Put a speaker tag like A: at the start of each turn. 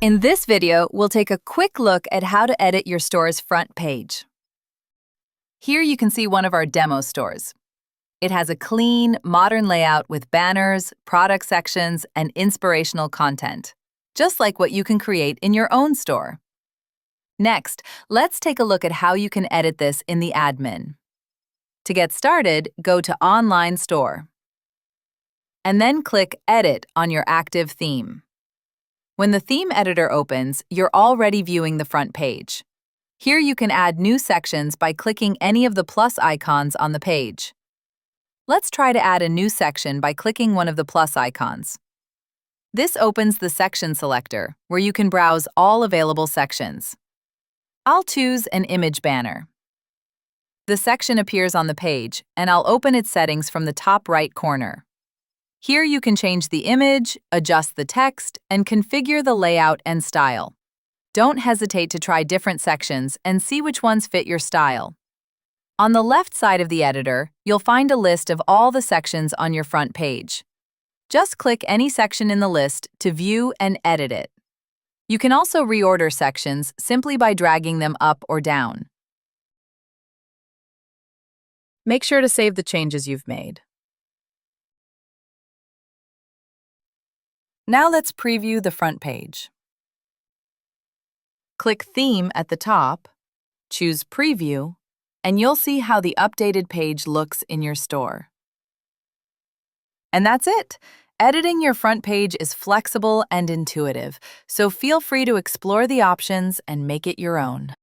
A: In this video, we'll take a quick look at how to edit your store's front page. Here you can see one of our demo stores. It has a clean, modern layout with banners, product sections, and inspirational content, just like what you can create in your own store. Next, let's take a look at how you can edit this in the admin. To get started, go to Online Store, and then click Edit on your active theme. When the theme editor opens, you're already viewing the front page. Here you can add new sections by clicking any of the plus icons on the page. Let's try to add a new section by clicking one of the plus icons. This opens the section selector, where you can browse all available sections. I'll choose an image banner. The section appears on the page, and I'll open its settings from the top right corner. Here you can change the image, adjust the text, and configure the layout and style. Don't hesitate to try different sections and see which ones fit your style. On the left side of the editor, you'll find a list of all the sections on your front page. Just click any section in the list to view and edit it. You can also reorder sections simply by dragging them up or down. Make sure to save the changes you've made. Now let's preview the front page. Click Theme at the top, choose Preview, and you'll see how the updated page looks in your store. And that's it! Editing your front page is flexible and intuitive, so feel free to explore the options and make it your own.